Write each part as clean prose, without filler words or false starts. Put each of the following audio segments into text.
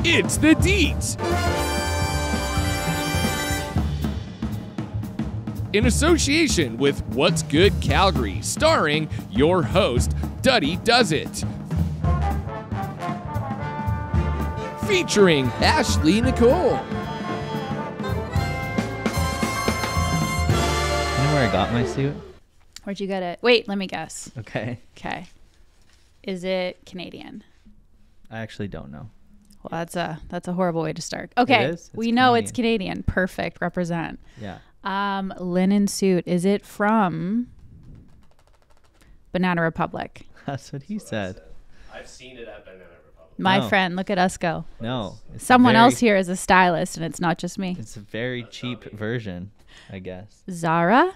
It's the Deets. In association with What's Good Calgary, starring your host, Duddy Does It. Featuring Ashley Nicole. You know where I got my suit? Where'd you get it? Wait, let me guess. Okay. Okay. Is it Canadian? I actually don't know. Well, that's a horrible way to start. Okay. It is? We know it's Canadian. Perfect. Represent. Yeah. Linen suit. Is it from Banana Republic? That's what he said. I've seen it at Banana Republic. My No. friend, look at us go. No. Someone else here is a stylist, and it's not just me. It's a very cheap version, I guess. Zara?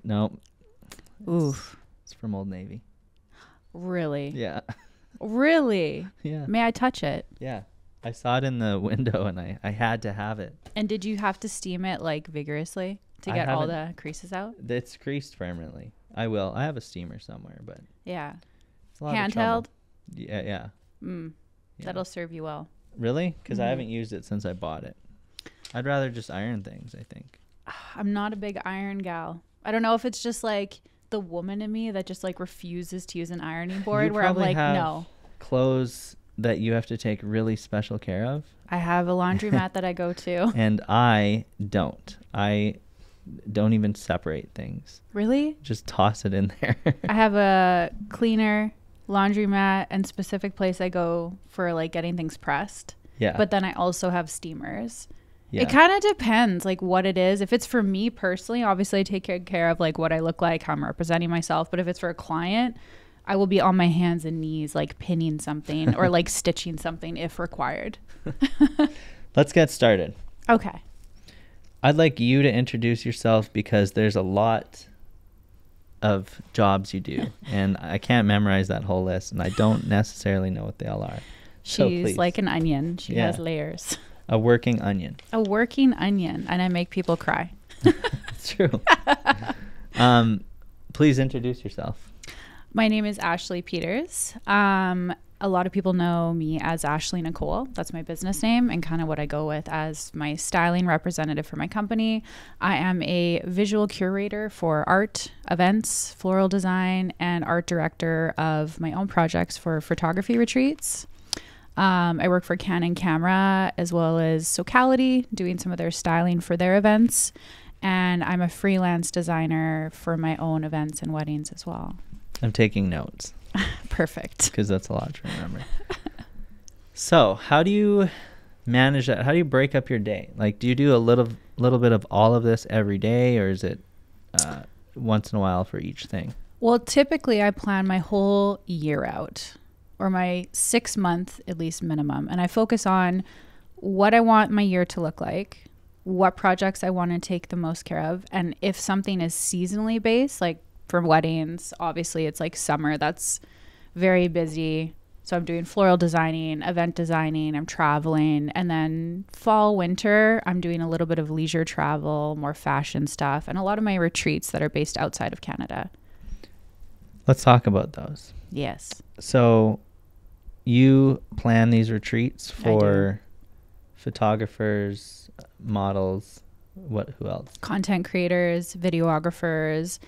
No. Oof. It's from Old Navy. Really? Yeah. Really? Yeah. May I touch it? Yeah. I saw it in the window and I had to have it. And did you have to steam it like vigorously to get all the creases out? It's creased permanently. I will. I have a steamer somewhere, but Yeah. it's a lot of trouble. Handheld? Yeah. Yeah. Yeah. That'll serve you well. Really? Because I haven't used it since I bought it. I'd rather just iron things, I think. I'm not a big iron gal. I don't know if it's just like the woman in me that just like refuses to use an ironing board, where I'm probably like, have no. Clothes that you have to take really special care of. I have a laundromat that I go to. And I don't. I don't even separate things. Really? Just toss it in there. I have a cleaner, laundromat, and specific place I go for like getting things pressed. Yeah. But then I also have steamers. Yeah. It kind of depends like what it is. If it's for me personally, obviously I take good care of like what I look like, how I'm representing myself. But if it's for a client, I will be on my hands and knees like pinning something or like stitching something if required. Let's get started. Okay. I'd like you to introduce yourself because there's a lot of jobs you do. And I can't memorize that whole list. And I don't necessarily know what they all are. So She's please. like an onion. She has layers. A working onion. A working onion. And I make people cry. It's true. Please introduce yourself. My name is Ashley Peters. A lot of people know me as Ashley Nicole. That's my business name and kind of what I go with as my styling representative for my company. I am a visual curator for art, events, floral design, and art director of my own projects for photography retreats. I work for Canon Camera as well as Socality, doing some of their styling for their events. And I'm a freelance designer for my own events and weddings as well. I'm taking notes. Perfect. Because that's a lot to remember. So how do you manage that? How do you break up your day? Like, do you do a little bit of all of this every day, or is it once in a while for each thing? Well, typically I plan my whole year out, or my 6 month at least minimum. And I focus on what I want my year to look like, what projects I want to take the most care of. And if something is seasonally based, like for weddings, obviously it's like summer, that's very busy. So I'm doing floral designing, event designing, I'm traveling. And then fall, winter, I'm doing a little bit of leisure travel, more fashion stuff, and a lot of my retreats that are based outside of Canada. Let's talk about those. Yes. So you plan these retreats for photographers, models, who else? Content creators, videographers,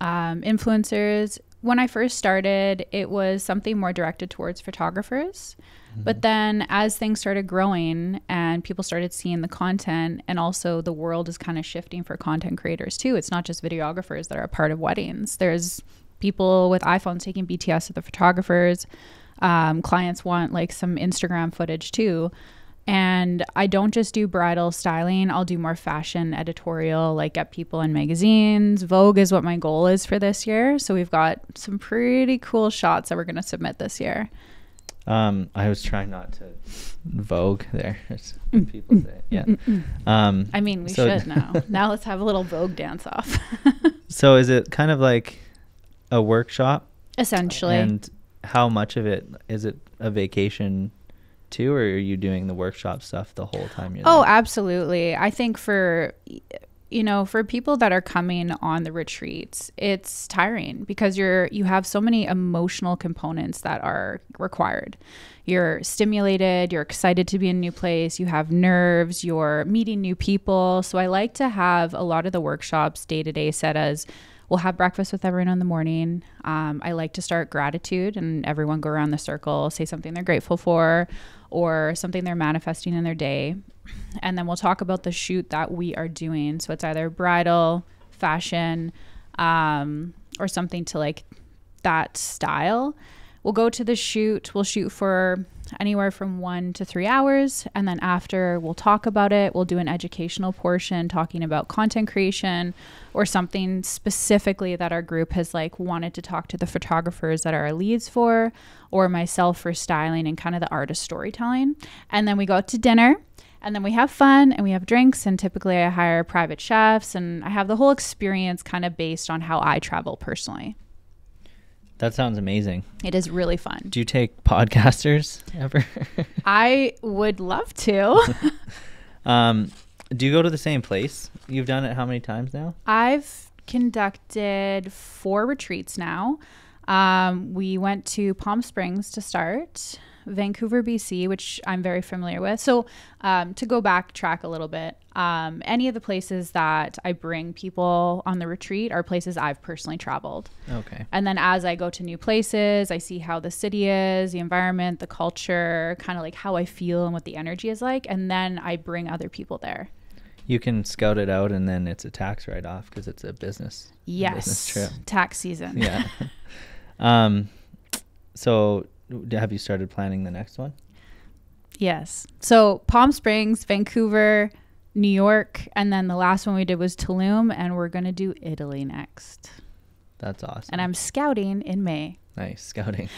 influencers. When I first started, it was something more directed towards photographers. But then as things started growing and people started seeing the content, and also the world is kind of shifting for content creators too. It's not just videographers that are a part of weddings. There's people with iPhones taking BTS of the photographers. Clients want like some Instagram footage too. And I don't just do bridal styling. I'll do more fashion editorial, like get people in magazines. Vogue is what my goal is for this year. So we've got some pretty cool shots that we're going to submit this year. I was trying not to Vogue there. As people say. Yeah. I mean, we should now. Now let's have a little Vogue dance off. So is it kind of like a workshop? Essentially. And how much of it, is it a vacation too, or are you doing the workshop stuff the whole time you're there? Oh, absolutely. I think for you know, for people that are coming on the retreats, it's tiring because you have so many emotional components that are required. You're stimulated, you're excited to be in a new place, you have nerves, you're meeting new people. So I like to have a lot of the workshops day to day set as we'll have breakfast with everyone in the morning. I like to start gratitude and everyone go around the circle, say something they're grateful for or something they're manifesting in their day. And then we'll talk about the shoot that we are doing. So it's either bridal, fashion, or something to like that style. We'll go to the shoot. We'll shoot for anywhere from 1 to 3 hours. And then after, we'll talk about it. We'll do an educational portion talking about content creation or something specifically that our group has like wanted to talk to the photographers that are our leads for, or myself for styling and kind of the art of storytelling. And then we go out to dinner. And then we have fun and we have drinks, and typically I hire private chefs, and I have the whole experience kind of based on how I travel personally. That sounds amazing. It is really fun. Do you take podcasters ever? I would love to. Do you go to the same place? You've done it how many times now? I've conducted 4 retreats now. We went to Palm Springs to start, Vancouver, BC, which I'm very familiar with. So to go backtrack a little bit, any of the places that I bring people on the retreat are places I've personally traveled. Okay. And then as I go to new places, I see how the city is, the environment, the culture, kind of like how I feel and what the energy is like. And then I bring other people there. You can scout it out and then it's a tax write-off because it's a business. Yes. Business trip. Tax season. Yeah. So have you started planning the next one? Yes. So Palm Springs, Vancouver, New York, and then the last one we did was Tulum, and we're going to do Italy next. That's awesome. And I'm scouting in May. Nice. Scouting.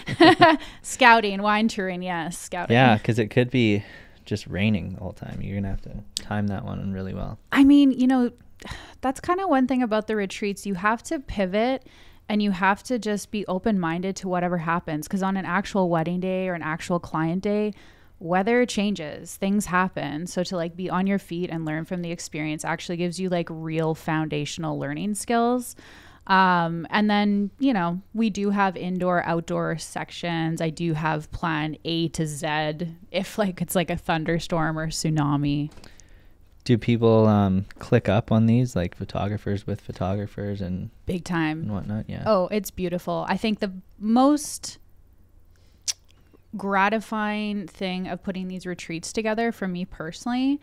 Scouting, wine touring, yes, scouting. Yeah, because it could be just raining the whole time. You're going to have to time that one really well. I mean, you know, that's kind of one thing about the retreats. You have to pivot and you have to just be open-minded to whatever happens, because on an actual wedding day or an actual client day, weather changes, things happen. So to like be on your feet and learn from the experience actually gives you like real foundational learning skills. And then, you know, we do have indoor, outdoor sections. I do have plan A to Z if like it's like a thunderstorm or tsunami. Do people click up on these, like photographers with photographers and big time and whatnot? Yeah. Oh, it's beautiful. I think the most gratifying thing of putting these retreats together for me personally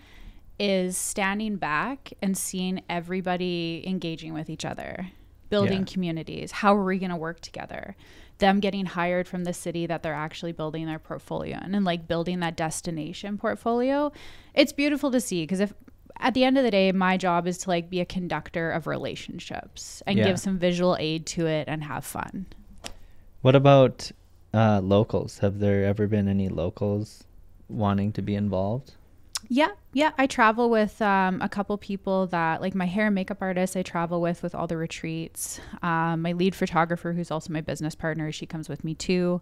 is standing back and seeing everybody engaging with each other, building communities. How are we going to work together? Them getting hired from the city that they're actually building their portfolio in, and like building that destination portfolio. It's beautiful to see, because if at the end of the day, my job is to like be a conductor of relationships and give some visual aid to it and have fun. What about locals? Have there ever been any locals wanting to be involved? Yeah. I travel with a couple people that, like my hair and makeup artist, I travel with all the retreats. My lead photographer, who's also my business partner, she comes with me too.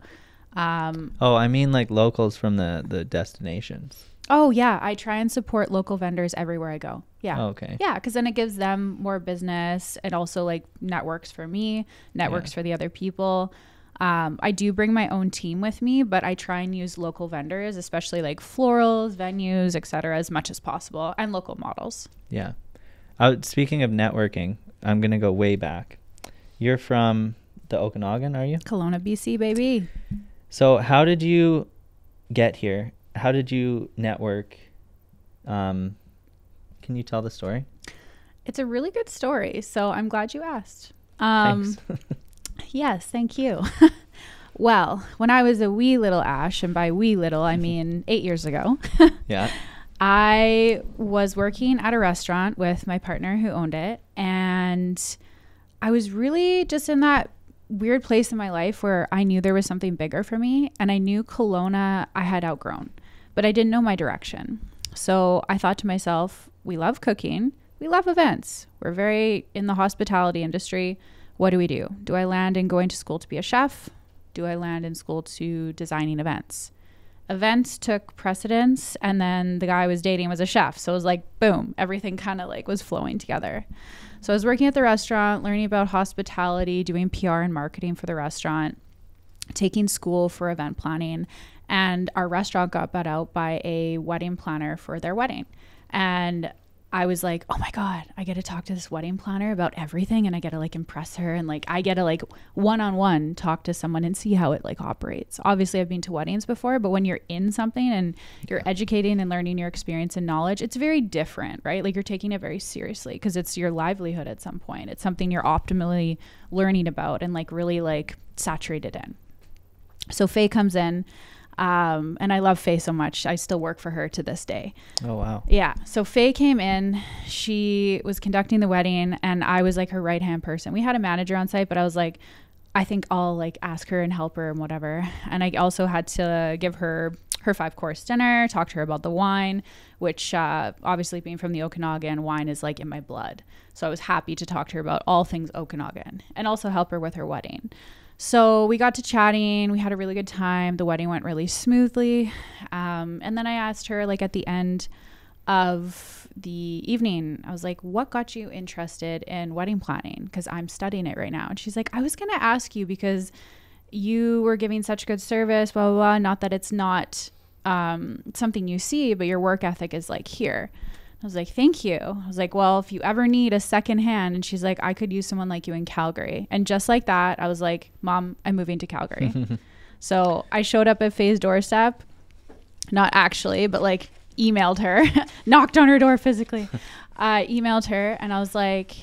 I mean like locals from the destinations. Oh, yeah. I try and support local vendors everywhere I go. Yeah. Oh, okay. Yeah, because then it gives them more business. It also like networks for me, networks for the other people. I do bring my own team with me, but I try and use local vendors, especially like florals, venues, etc., as much as possible, and local models. Yeah. Speaking of networking, I'm going to go way back. You're from the Okanagan, are you? Kelowna, BC, baby. So how did you get here? How did you network? Can you tell the story? It's a really good story, so I'm glad you asked. Thanks. Yes, thank you. Well, when I was a wee little Ash, and by wee little, I mean 8 years ago, Yeah. I was working at a restaurant with my partner who owned it, and I was really just in that weird place in my life where I knew there was something bigger for me, and I knew Kelowna I had outgrown, but I didn't know my direction. So I thought to myself, we love cooking, we love events, we're very in the hospitality industry. What do? Do I land in going to school to be a chef? Do I land in school to designing events? events took precedence, and then the guy I was dating was a chef. So it was like, boom, everything kind of like was flowing together. So I was working at the restaurant, learning about hospitality, doing PR and marketing for the restaurant, taking school for event planning. And our restaurant got bought out by a wedding planner for their wedding. And I was like, oh my God, I get to talk to this wedding planner about everything, and I get to like impress her, and like I get to like one-on-one talk to someone and see how it like operates. Obviously I've been to weddings before, but when you're in something and you're educating and learning your experience and knowledge, it's very different, right? Like you're taking it very seriously because it's your livelihood at some point. It's something you're optimally learning about and like really like saturated in. So Faye comes in. And I love Faye so much. I still work for her to this day. Oh, wow. Yeah. So Faye came in, she was conducting the wedding, and I was like her right-hand person. We had a manager on site, but I was like, I think I'll like ask her and help her and whatever. And I also had to give her 5-course dinner, talk to her about the wine, which obviously being from the Okanagan, wine is like in my blood. So I was happy to talk to her about all things Okanagan and also help her with her wedding. So we got to chatting. We had a really good time. The wedding went really smoothly. And then I asked her, like, at the end of the evening, I was like, what got you interested in wedding planning? Because I'm studying it right now. And she's like, I was going to ask you because you were giving such good service, blah, blah, blah. Not that it's not something you see, but your work ethic is like here. I was like, thank you. I was like, well, if you ever need a second hand. And she's like, I could use someone like you in Calgary. And just like that, I was like, Mom, I'm moving to Calgary. So I showed up at Faye's doorstep, not actually, but like emailed her, knocked on her door physically, emailed her. And I was like,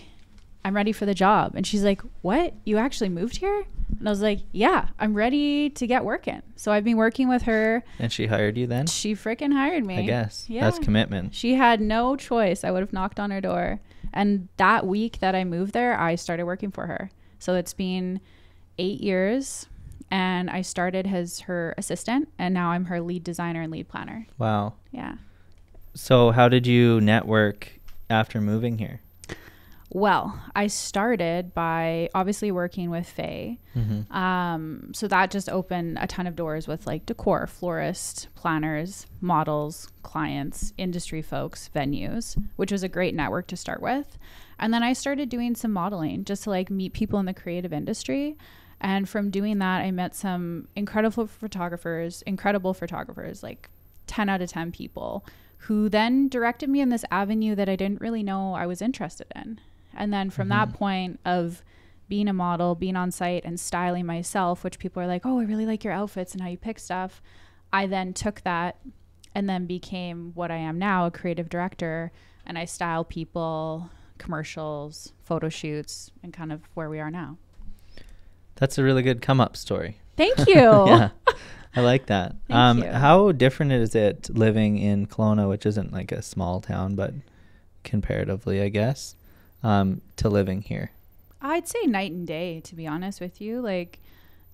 I'm ready for the job. And she's like, what? You actually moved here? And I was like, yeah, I'm ready to get working. So I've been working with her. And she hired you then? She freaking hired me. I guess. Yeah. That's commitment. She had no choice. I would have knocked on her door. And that week that I moved there, I started working for her. So it's been 8 years. And I started as her assistant. And now I'm her lead designer and lead planner. Wow. Yeah. So how did you network after moving here? Well, I started by obviously working with Faye. Mm-hmm. So that just opened a ton of doors with like decor, florists, planners, models, clients, industry folks, venues, which was a great network to start with. And then I started doing some modeling just to like meet people in the creative industry. And from doing that, I met some incredible photographers, like 10 out of 10 people who then directed me in this avenue that I didn't really know I was interested in. And then from that point of being a model, being on site and styling myself, which people are like, oh, I really like your outfits and how you pick stuff. I then took that and then became what I am now, a creative director. And I style people, commercials, photo shoots, and kind of where we are now. That's a really good come up story. Thank you. Yeah, I like that. Thank you. How different is it living in Kelowna, which isn't like a small town, but comparatively, I guess, to living here? I'd say night and day, to be honest with you. Like,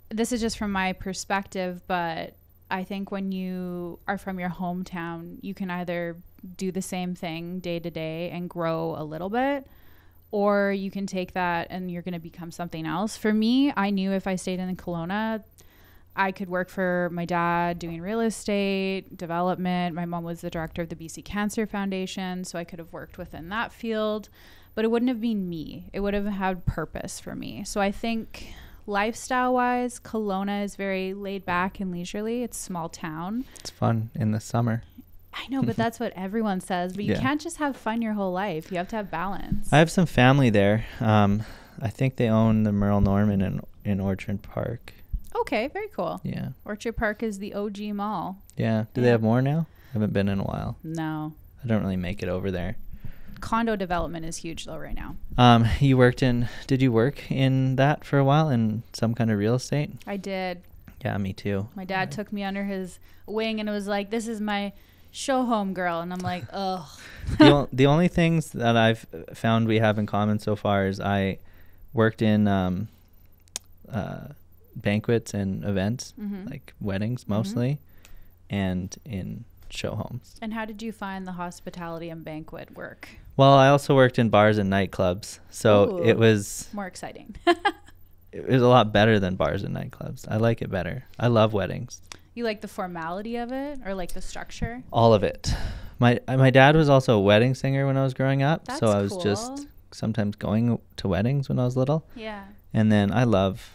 this is just from my perspective, but I think when you are from your hometown, you can either do the same thing day to day and grow a little bit, or you can take that and you're going to become something else. For me, I knew if I stayed in Kelowna, I could work for my dad doing real estate, development. My mom was the director of the BC Cancer Foundation, so I could have worked within that field, but it wouldn't have been me. It would have had purpose for me. So I think lifestyle-wise, Kelowna is very laid back and leisurely. It's a small town. It's fun in the summer. I know, but that's what everyone says. But you can't just have fun your whole life. You have to have balance. I have some family there. I think they own the Merle Norman in Orchard Park. Okay, very cool. Yeah. Orchard Park is the OG mall. Yeah. Do they have more now? I haven't been in a while. No. I don't really make it over there. Condo development is huge though right now. Did you work in that for a while in some kind of real estate? I did. Yeah, me too. My dad took me under his wing and it was like, this is my show home girl. And I'm like, ugh. The only things that I've found we have in common so far is I worked in banquets and events, like weddings mostly, and in show homes. And how did you find the hospitality and banquet work? Well, I also worked in bars and nightclubs, so it was more exciting. It was a lot better than bars and nightclubs. I like it better. I love weddings. You like the formality of it, or like the structure? All of it. My dad was also a wedding singer when I was growing up. That's so I was cool. just sometimes going to weddings when I was little. Yeah. And then I love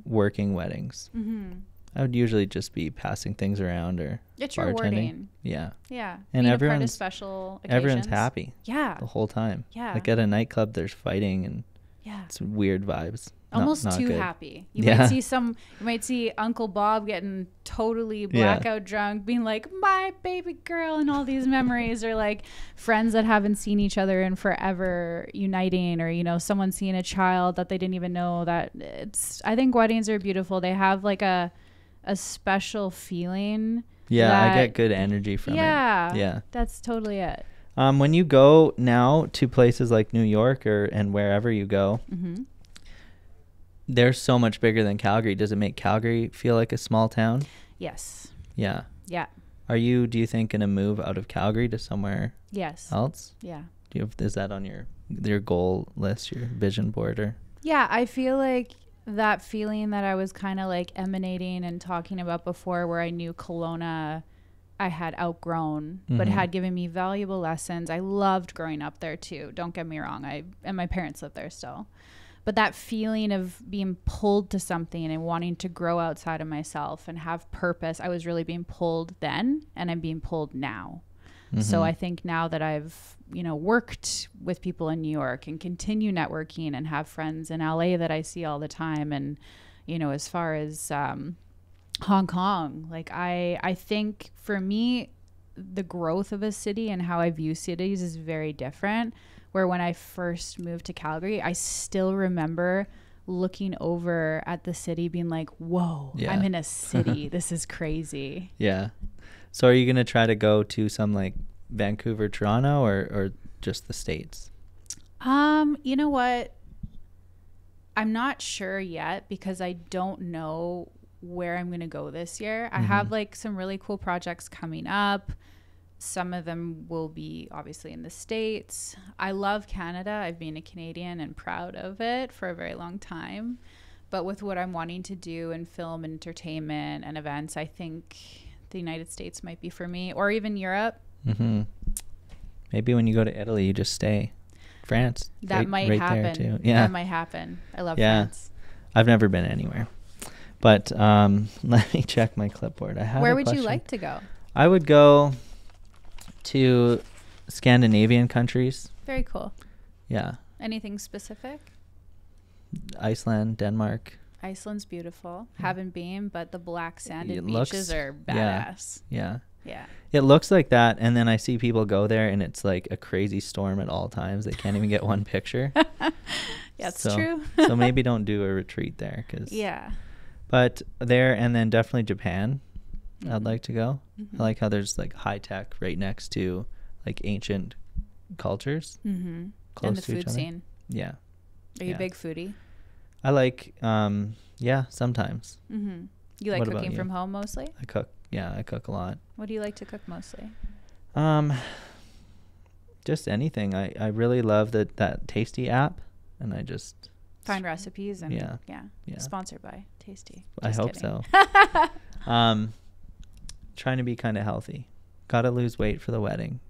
working weddings. Mm-hmm. I would usually just be passing things around or It's bartending. rewarding. Yeah. Yeah. And Being a part of everyone's- special occasions. Everyone's happy Yeah. the whole time. Yeah. Like at a nightclub, there's fighting and Yeah. it's weird vibes. Almost not too good. happy. You Yeah. might see Uncle Bob getting totally Yeah. blackout drunk, being like, my baby girl, and all these memories, or like friends that haven't seen each other in forever uniting, or, you know, someone seeing a child that they didn't even know. That I think weddings are beautiful. They have like a special feeling. Yeah, I that- get good energy from it. Yeah. That's totally it. When you go now to places like New York and wherever you go, Mm-hmm. they're so much bigger than Calgary. Does it make Calgary feel like a small town? Yes. Yeah. Yeah. Do you think, going to move out of Calgary to somewhere Yes. else? Yeah. Is that on your goal list, your vision board? Or Yeah, I feel like that feeling that I was kind of like emanating and talking about before, where I knew Kelowna I had outgrown, but Mhm. had given me valuable lessons. I loved growing up there too. Don't get me wrong. And my parents live there still. But that feeling of being pulled to something and wanting to grow outside of myself and have purpose, I was really being pulled then, and I'm being pulled now. So I think now that I've, worked with people in New York and continue networking and have friends in LA that I see all the time, and, as far as Hong Kong, like I think for me, the growth of a city and how I view cities is very different. Where when I first moved to Calgary, I still remember looking over at the city being like, whoa, Yeah. I'm in a city. This is crazy. yeah. So are you going to try to go to some like Vancouver, Toronto, or just the States? You know what? I'm not sure yet, because I don't know where I'm going to go this year. I have like some really cool projects coming up. Some of them will be obviously in the States. I love Canada. I've been a Canadian and proud of it for a very long time. But with what I'm wanting to do in film and entertainment and events, I think the United States might be for me, or even Europe. Mm-hmm. Maybe when you go to Italy, you just stay. France. That might there happen. too. Yeah. That might happen. I love Yeah. France. I've never been anywhere. But let me check my clipboard. Where would you like to go? I would go to Scandinavian countries. Very cool. Yeah. Anything specific? Iceland, Denmark. Iceland's beautiful. Haven't been, but the black sanded It beaches looks- are yeah. badass. Yeah. Yeah. It looks like that, and then I see people go there, and it's like a crazy storm at all times. They can't even get one picture. That's So- true. So maybe don't do a retreat there. Yeah. But there, and then definitely Japan. I'd Mhm. like to go. Mhm. I like how there's like high tech right next to like ancient cultures Mm-hmm. close And the to each food other. scene. Yeah. Are you Yeah. a big foodie? I like, yeah, sometimes. Mm-hmm. You like What about cooking you? from home mostly? I cook. Yeah, I cook a lot. What do you like to cook mostly? Just anything. I really love that Tasty app, and I just Find recipes and Yeah. yeah. Sponsored by Tasty. I Just hope kidding. so. Trying to be kind of healthy. Gotta lose weight for the wedding.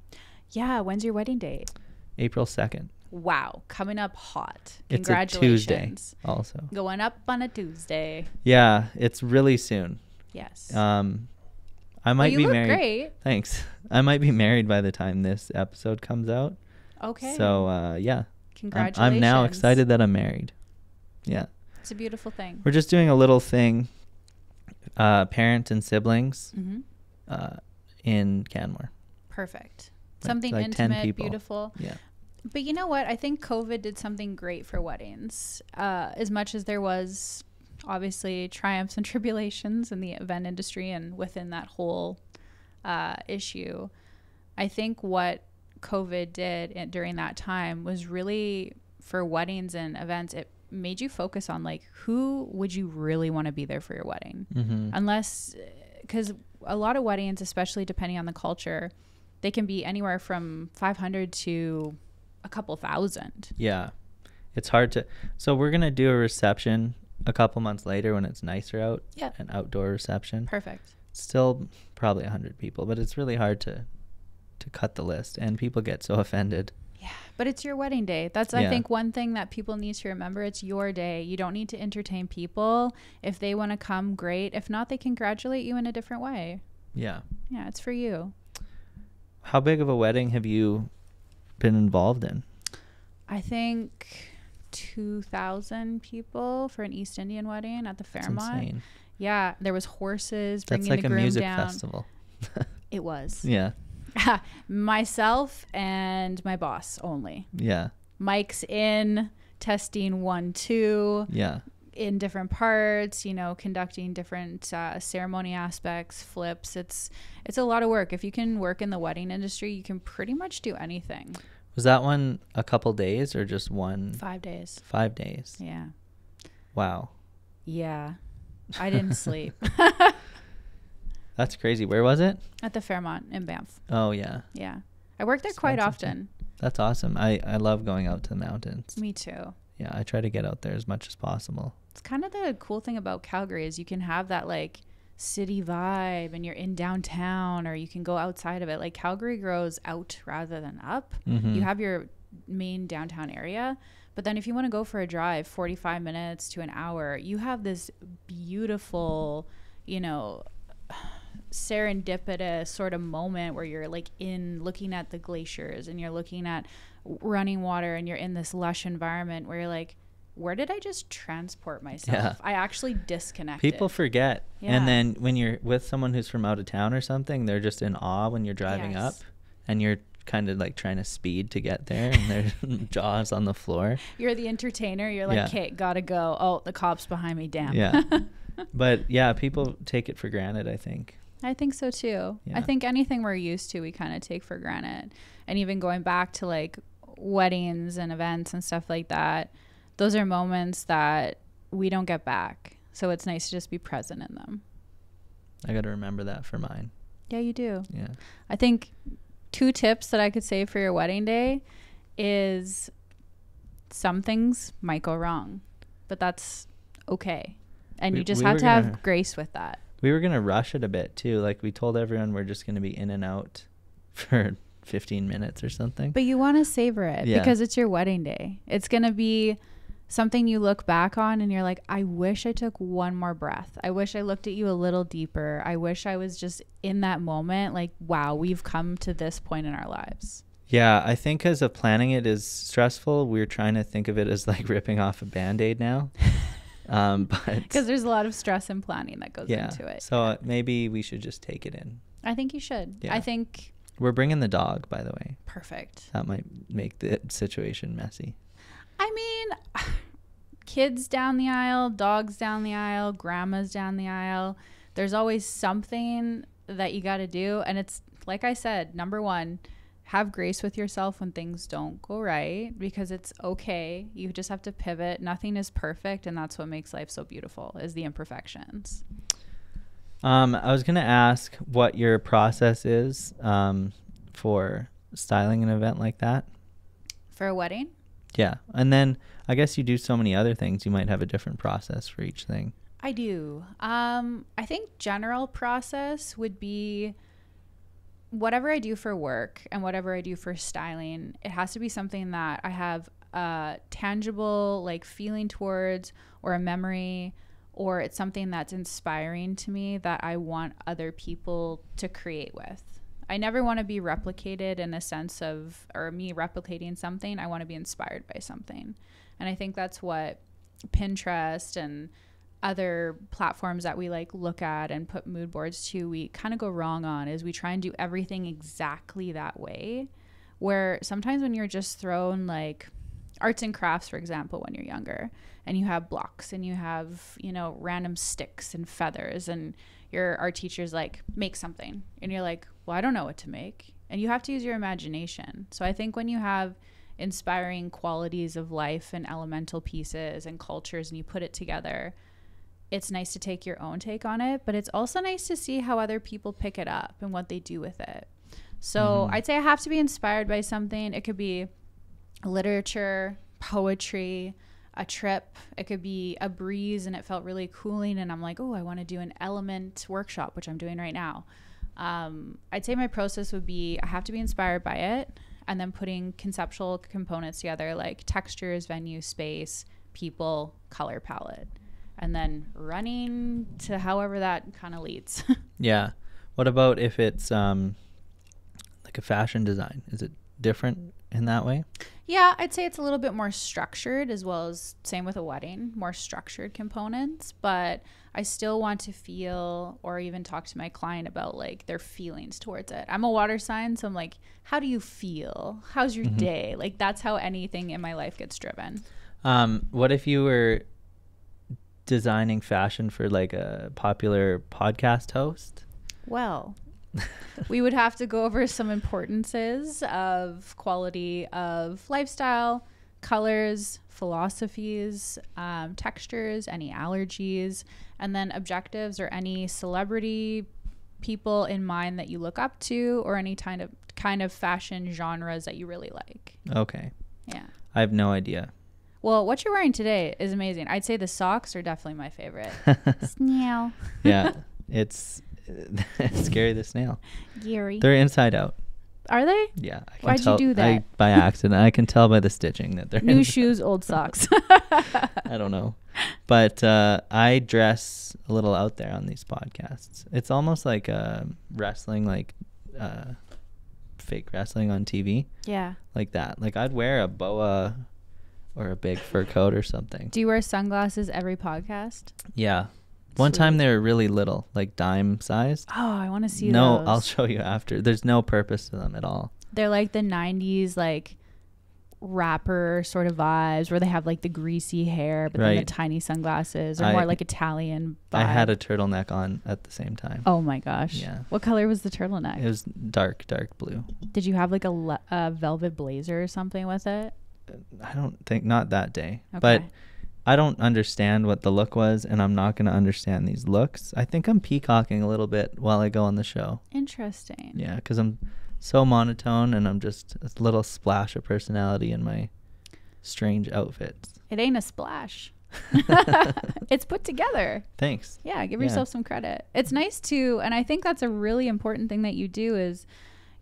Yeah. When's your wedding date? April 2nd. Wow. Coming up hot. It's a Congratulations. Tuesday also. Going up on a Tuesday. Yeah, it's really soon. Yes. I might you be look married. great. Thanks. I might be married by the time this episode comes out. Okay. So, yeah. Congratulations. I'm now excited that I'm married. Yeah. It's a beautiful thing. We're just doing a little thing, parents and siblings, Mm-hmm. in Canmore. Perfect. Like- Something like 10 intimate, people. beautiful. Yeah. But you know what? I think COVID did something great for weddings. As much as there was obviously triumphs and tribulations in the event industry and within that whole issue, I think what COVID did during that time was really, for weddings and events, it made you focus on like, who would you really want to be there for your wedding? Mm-hmm. Unless, because a lot of weddings, especially depending on the culture, they can be anywhere from 500 to a couple thousand. Yeah. It's hard to. So we're going to do a reception a couple months later when it's nicer out. Yeah. An outdoor reception. Perfect. still probably 100 people, but it's really hard to cut the list, and people get so offended. Yeah, but it's your wedding day. That's, I think, one thing that people need to remember. It's your day. You don't need to entertain people. If they want to come, great. If not, they congratulate you in a different way. Yeah. Yeah, it's for you. How big of a wedding have you been involved in? I think 2,000 people for an East Indian wedding at the Fairmont. That's insane. Yeah, there was horses bringing That's like the a groom music down. festival. It was. Yeah. Myself and my boss only. Yeah. Mike's in, testing 1, 2. Yeah. In different parts, you know, conducting different ceremony aspects, flips. It's a lot of work. If you can work in the wedding industry, you can pretty much do anything. Was that one a couple days or just one? 5 days. 5 days. Yeah. Wow. Yeah. I didn't sleep. That's crazy. Where was it? At the Fairmont in Banff. Oh, yeah. Yeah. I work there quite often. That's awesome. I love going out to the mountains. Me too. Yeah, I try to get out there as much as possible. It's kind of the cool thing about Calgary is you can have that like city vibe and you're in downtown, or you can go outside of it. Like Calgary grows out rather than up. Mm-hmm. You have your main downtown area, but then if you want to go for a drive 45 minutes to an hour, you have this beautiful, you know, serendipitous sort of moment where you're like in looking at the glaciers and you're looking at running water and you're in this lush environment where you're like, where did I just transport myself? Yeah. I actually disconnected. People forget. Yeah. And then when you're with someone who's from out of town or something, they're just in awe when you're driving up, and you're kind of like trying to speed to get there, and their jaws on the floor. You're the entertainer. You're like, okay, gotta go. Oh, the cop's behind me. Damn. Yeah. But yeah, people take it for granted, I think. I think so too. Yeah. I think anything we're used to, we kind of take for granted. And even going back to like weddings and events and stuff like that, those are moments that we don't get back. So it's nice to just be present in them. I got to remember that for mine. Yeah, you do. Yeah. I think 2 tips that I could say for your wedding day is some things might go wrong, but that's okay. And you just have to have grace with that. We were going to rush it a bit too. Like we told everyone we're just going to be in and out for 15 minutes or something. But you want to savor it because it's your wedding day. It's going to be something you look back on and you're like, I wish I took one more breath. I wish I looked at you a little deeper. I wish I was just in that moment. Like, wow, we've come to this point in our lives. Yeah, I think as of planning it is stressful. We're trying to think of it as like ripping off a Band-Aid now. But because there's a lot of stress and planning that goes into it. So maybe we should just take it in. I think you should. Yeah. I think we're bringing the dog, by the way. Perfect. That might make the situation messy. I mean, kids down the aisle, dogs down the aisle, grandmas down the aisle. There's always something that you got to do. And it's like I said, number 1, have grace with yourself when things don't go right, because it's okay. You just have to pivot. Nothing is perfect. And that's what makes life so beautiful, is the imperfections. I was going to ask what your process is for styling an event like that. For a wedding? Yeah. And then I guess you do so many other things. You might have a different process for each thing. I do. I think general process would be whatever I do for work and whatever I do for styling, it has to be something that I have a tangible like feeling towards, or a memory, or it's something that's inspiring to me that I want other people to create with. I never want to be replicated in a sense of, or me replicating something. I want to be inspired by something. And I think that's what Pinterest and other platforms that we like look at and put mood boards to, we kind of go wrong on, is we try and do everything exactly that way, where sometimes when you're just thrown like arts and crafts, for example, when you're younger, and you have blocks and you have, you know, random sticks and feathers, and your art teacher's like, make something, and you're like, well, I don't know what to make, and you have to use your imagination. So I think when you have inspiring qualities of life and elemental pieces and cultures and you put it together, it's nice to take your own take on it, but it's also nice to see how other people pick it up and what they do with it. So I'd say I have to be inspired by something. It could be literature, poetry, a trip. It could be a breeze and it felt really cooling. And I'm like, oh, I want to do an element workshop, which I'm doing right now. I'd say my process would be I have to be inspired by it, and then putting conceptual components together like textures, venue, space, people, color palette, and then running to however that kind of leads. Yeah. What about if it's like a fashion design? Is it different in that way? Yeah, I'd say it's a little bit more structured, as well as same with a wedding, more structured components, but I still want to feel or even talk to my client about like their feelings towards it. I'm a water sign, so I'm like, how do you feel? How's your day? Like that's how anything in my life gets driven. What if you were designing fashion for like a popular podcast host? Well, we would have to go over some importances of quality of lifestyle, colors, philosophies, textures, any allergies, and then objectives or any celebrity people in mind that you look up to, or any kind of fashion genres that you really like. Okay. Yeah. I have no idea. Well, what you're wearing today is amazing. I'd say the socks are definitely my favorite. Snail. Yeah. It's Scary the snail. Gary. They're inside out. Are they? Yeah. I can Why'd tell, you do that? by accident. I can tell by the stitching that they're New inside. shoes, old socks. I don't know. But I dress a little out there on these podcasts. It's almost like wrestling, like fake wrestling on TV. Yeah. Like that. Like I'd wear a boa or a big fur coat or something. Do you wear sunglasses every podcast? Yeah. One Sweet. time they were really little, like dime sized. Oh, I want to see No, those. I'll show you after. There's no purpose to them at all. They're like the 90s, like rapper sort of vibes where they have like the greasy hair, but then the Right. tiny sunglasses, or more like Italian vibe. I had a turtleneck on at the same time. Oh my gosh. Yeah. What color was the turtleneck? It was dark blue. Did you have like a velvet blazer or something with it? I don't think, not that day. Okay. But I don't understand what the look was, and I'm not going to understand these looks. I think I'm peacocking a little bit while I go on the show. Interesting. Yeah, because I'm so monotone, and I'm just a little splash of personality in my strange outfits. It ain't a splash. It's put together. Thanks. Yeah, give yourself some credit. It's nice to, and I think that's a really important thing that you do is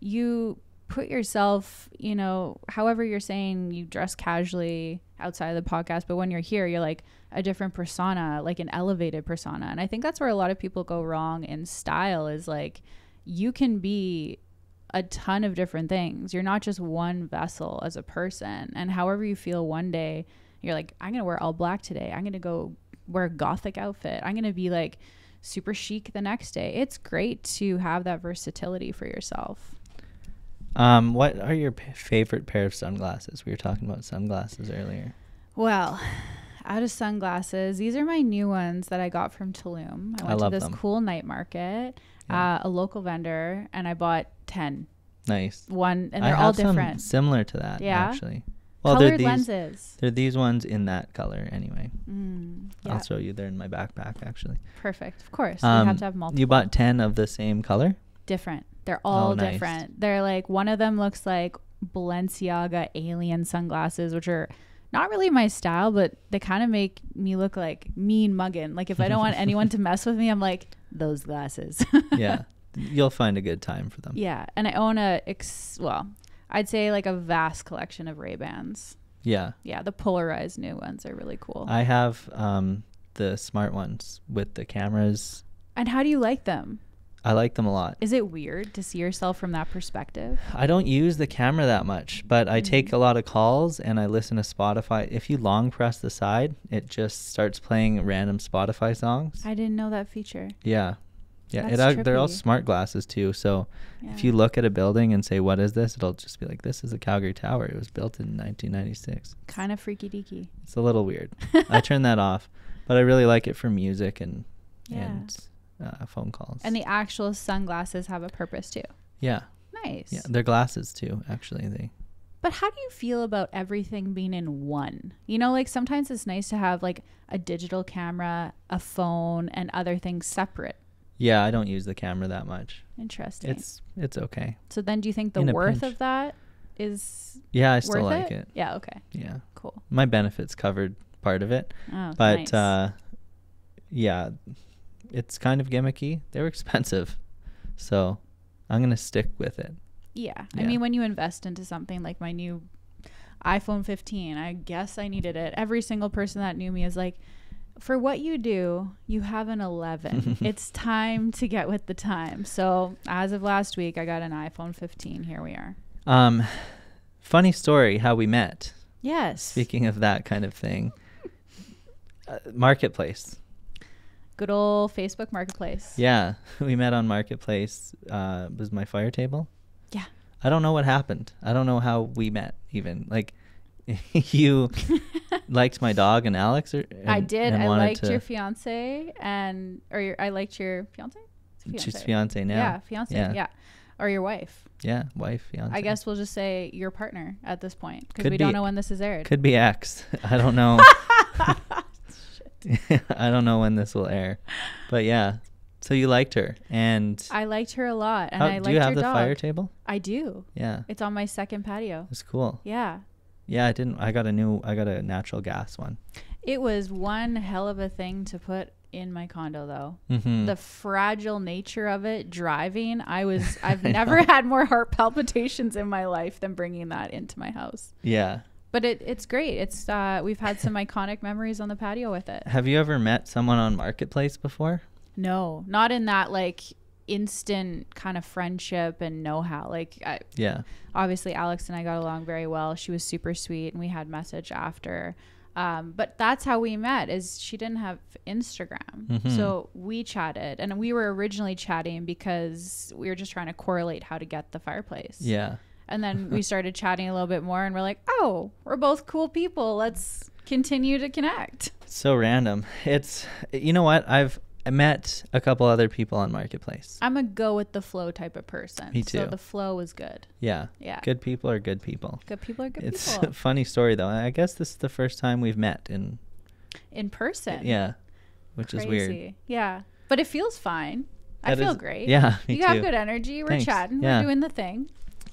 you put yourself, you know, however you're saying you dress casually outside of the podcast, but when you're here, you're like a different persona, like an elevated persona. And I think that's where a lot of people go wrong in style is like you can be a ton of different things. You're not just one vessel as a person. And however you feel one day, you're like, I'm going to wear all black today. I'm going to go wear a gothic outfit. I'm going to be like super chic the next day. It's great to have that versatility for yourself. What are your favorite pair of sunglasses? We were talking about sunglasses earlier. Well, out of sunglasses, these are my new ones that I got from Tulum. I went love to this them. cool night market, Yeah. a local vendor, and I bought 10. Nice. One, and I they're have all some different. similar to that, Yeah? actually. Well, they're Colored these, lenses. they're these ones in that color anyway. Yeah, I'll show you. They're in my backpack, actually. perfect. Of course, you have to have multiple. You bought 10 of the same color? Different. They're all nice. different. They're like, one of them looks like Balenciaga alien sunglasses, which are not really my style, but they kind of make me look like mean muggin. Like if I don't want anyone to mess with me, I'm like, those glasses. Yeah. You'll find a good time for them. Yeah. And I own I'd say like a vast collection of Ray-Bans. Yeah. Yeah. The polarized new ones are really cool. I have the smart ones with the cameras. And how do you like them? I like them a lot. Is it weird to see yourself from that perspective? I don't use the camera that much, but I take a lot of calls and I listen to Spotify. If you long press the side, it just starts playing random Spotify songs. I didn't know that feature. Yeah. Yeah. That's They're all trippy. smart glasses too. So Yeah. if you look at a building and say, what is this? It'll just be like, this is a Calgary Tower. It was built in 1996. Kind of freaky deaky. It's a little weird. I turn that off, but I really like it for music and phone calls. And the actual sunglasses have a purpose too. Yeah. Nice. Yeah. They're glasses too, actually. But how do you feel about everything being in one? You know, like sometimes it's nice to have like a digital camera, a phone, and other things separate. Yeah, I don't use the camera that much. Interesting. It's okay. So then do you think the in a worth pinch. of that is Yeah, I still worth like it? it. Yeah, okay. Yeah. Cool. My benefits covered part of it. Oh, But nice. yeah, it's kind of gimmicky. They were expensive, so I'm gonna stick with it. Yeah. I Yeah. mean, when you invest into something like my new iPhone 15, I guess I needed it. Every single person that knew me is like, for what you do, you have an 11. It's time to get with the time. So as of last week, I got an iPhone 15. Here we are. Funny story how we met. Yes. Speaking of that kind of thing, Marketplace. Good old Facebook Marketplace. Yeah, we met on Marketplace. Was my fire table? Yeah. I don't know what happened. I don't know how we met even. Like, you liked my dog and Alex? I did. I wanted liked your fiance I liked your fiance? She's fiance now. Yeah, fiance. Yeah. Or your wife. Yeah, wife, fiance. I guess we'll just say your partner at this point because Could we be- don't know when this is aired. Could be ex. I don't know. I don't know when this will air. But yeah. So you liked her, and I liked her a lot, and I liked do you have your the dog. fire table? I do. Yeah, It's on my second patio. it's cool. Yeah. Yeah, I got a natural gas one. It was one hell of a thing to put in my condo, though. Mm-hmm. The fragile nature of it driving, I've never had more heart palpitations in my life than bringing that into my house. Yeah. But it's great. It's we've had some iconic memories on the patio with it. Have you ever met someone on Marketplace before? No, not in that like instant kind of friendship and know-how. Like Yeah. obviously Alex and I got along very well. She was super sweet and we had message after. But that's how we met, is she didn't have Instagram. Mhm. So we chatted, and we were originally chatting because we were just trying to correlate how to get the fireplace. Yeah. And then we started chatting a little bit more and we're like, oh, we're both cool people. Let's continue to connect. So random. It's, you know what? I've met a couple other people on Marketplace. I'm a go with the flow type of person. Me too. So the flow was good. Yeah. Yeah. Good people are good people. Good people are good It's people. a funny story though. I guess this is the first time we've met In person. yeah, which is weird. Crazy. Yeah. But it feels fine. I That feel is- great. Yeah, me You too. have good energy. We're Thanks. chatting. Yeah. We're doing the thing.